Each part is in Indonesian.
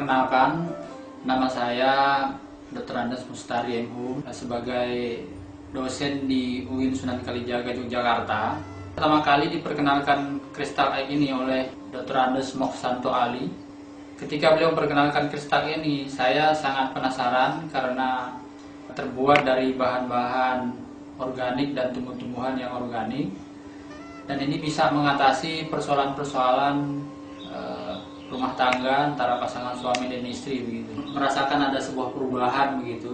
Perkenalkan, nama saya Dr. Andes Mustari MHum sebagai dosen di UIN Sunan Kalijaga, Yogyakarta. Pertama kali diperkenalkan kristal egg ini oleh Dr. Andes Moksanto Ali. Ketika beliau memperkenalkan kristal ini, saya sangat penasaran karena terbuat dari bahan-bahan organik dan tumbuh-tumbuhan yang organik. Dan ini bisa mengatasi persoalan-persoalan rumah tangga antara pasangan suami dan istri begitu. Merasakan ada sebuah perubahan begitu.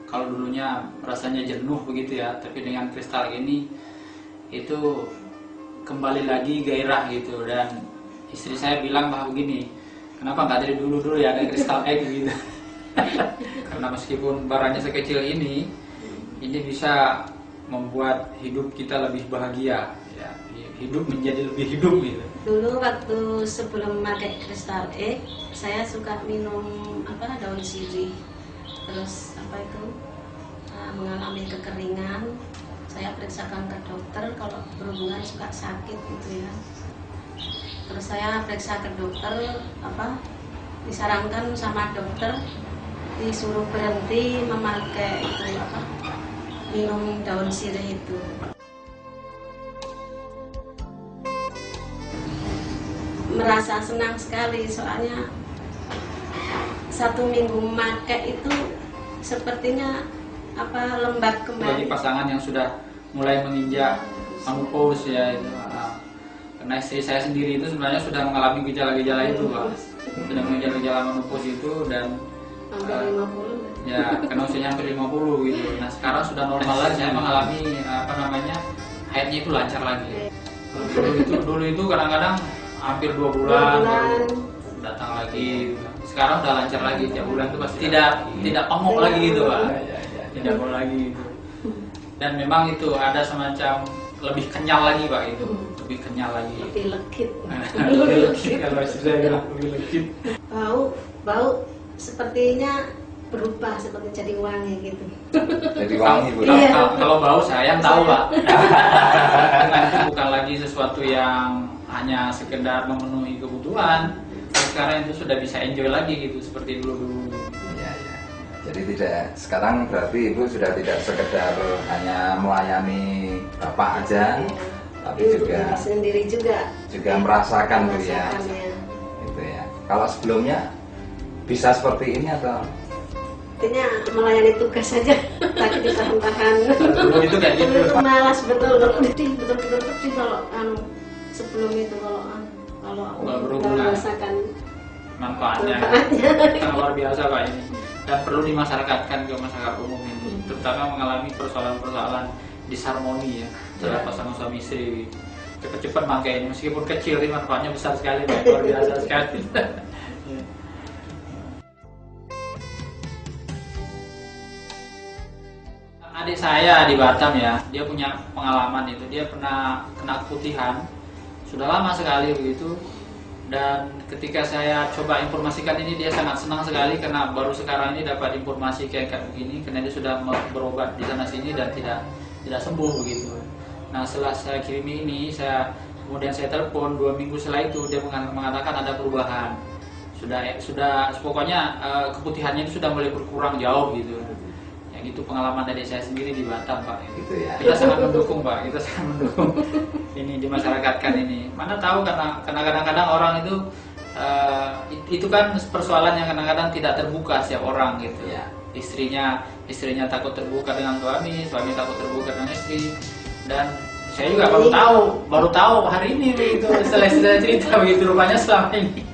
Kalau dulunya rasanya jenuh begitu ya, tapi dengan kristal ini itu kembali lagi gairah gitu. Dan istri saya bilang bahwa begini, kenapa nggak dari dulu ya ada kristal egg gitu. Karena meskipun barangnya sekecil ini bisa membuat hidup kita lebih bahagia ya, hidup menjadi lebih hidup gitu. Dulu waktu sebelum memakai kristal egg, saya suka minum daun sirih, terus mengalami kekeringan. Saya periksakan ke dokter kalau berhubungan suka sakit gitu ya. Terus saya periksa ke dokter, disarankan sama dokter disuruh berhenti memakai minum daun sirih itu. Merasa senang sekali soalnya 1 minggu memakai itu sepertinya lembab kembali. Bagi pasangan yang sudah mulai menginjak menopause ya itu, karena istri saya sendiri itu sebenarnya sudah mengalami gejala-gejala itu Pak, sudah mengalami gejala menopause itu dan hampir 50 ya karena usianya hampir 50 gitu. Nah sekarang sudah normal lagi, saya mengalami haidnya itu lancar lagi. Dulu itu kadang-kadang hampir 2 bulan baru datang lagi. Sekarang udah lancar lagi, tiap bulan itu pasti tidak pengok lagi gitu Pak, tidak pengok lagi gitu. Dan memang itu ada semacam lebih kenyal lagi Pak, itu lebih kenyal lagi, lebih legit. Lebih legit kalau saya bilang, lebih legit. Bau sepertinya berubah, seperti jadi wangi gitu. Jadi wangi Bu. Iya. Kalau bau saya yang tahu Pak. Dengan itu bukan lagi sesuatu yang hanya sekedar memenuhi kebutuhan. Sekarang itu sudah bisa enjoy lagi gitu seperti dulu. Iya, iya. Jadi sekarang berarti Ibu sudah tidak sekedar hanya melayani Bapak aja, tapi juga sendiri juga merasakan Bu ya. merasakannya. Gitu ya. Kalau sebelumnya bisa seperti ini atau Artinya melayani tugas saja, tapi ditahan-tahan. Dulu itu kayak gitu. Malas betul-betul sedih kalau sebelum itu kalau berhubungan. merasakan Manfaatnya sangat luar biasa Pak ini, dan perlu dimasyarakatkan ke masyarakat umum ini, terutama mengalami persoalan-persoalan disharmoni ya antara pasangan suami istri. Cepat-cepat pakai ini, meskipun kecil ini manfaatnya besar sekali Pak, luar biasa sekali. Adik saya di Batam ya, dia punya pengalaman itu, dia pernah kena keputihan sudah lama sekali begitu. Dan ketika saya coba informasikan ini, dia sangat senang sekali karena baru sekarang ini dapat informasi kayak begini, karena dia sudah berobat di sana sini dan tidak sembuh begitu. Nah setelah saya kirimi ini, kemudian saya telepon 2 minggu setelah itu, dia mengatakan ada perubahan. Sudah pokoknya keputihannya itu sudah mulai berkurang jauh gitu. Ya gitu pengalaman dari saya sendiri di Batam Pak. gitu ya? Kita sangat mendukung Pak, kita sangat mendukung ini dimasyarakatkan ini. Mana tahu karena kadang-kadang orang itu kan persoalan yang kadang-kadang tidak terbuka setiap orang gitu ya. Istrinya takut terbuka dengan suami takut terbuka dengan istri. Dan saya juga baru tahu hari ini begitu, setelah saya cerita begitu, rupanya selama ini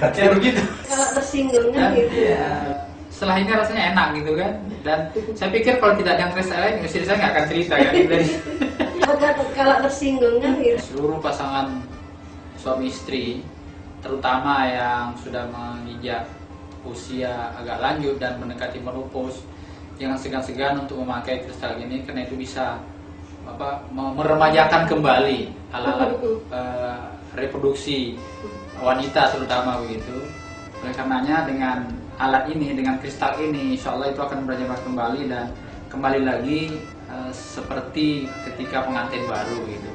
kayak begitu. Kalau tersinggung kan gitu. Ya. Setelah ini rasanya enak gitu kan. Dan saya pikir kalau tidak ada yang kristal lain, istri saya nggak akan cerita kan. Kalau tersinggung kan gitu. Seluruh pasangan suami istri, terutama yang sudah menginjak usia agak lanjut dan mendekati menopause, jangan segan-segan untuk memakai kristal ini, karena itu bisa meremajakan kembali alat-alat reproduksi wanita terutama begitu. Oleh karenanya dengan alat ini, dengan kristal ini, insya Allah itu akan berjalan kembali dan kembali lagi seperti ketika pengantin baru gitu.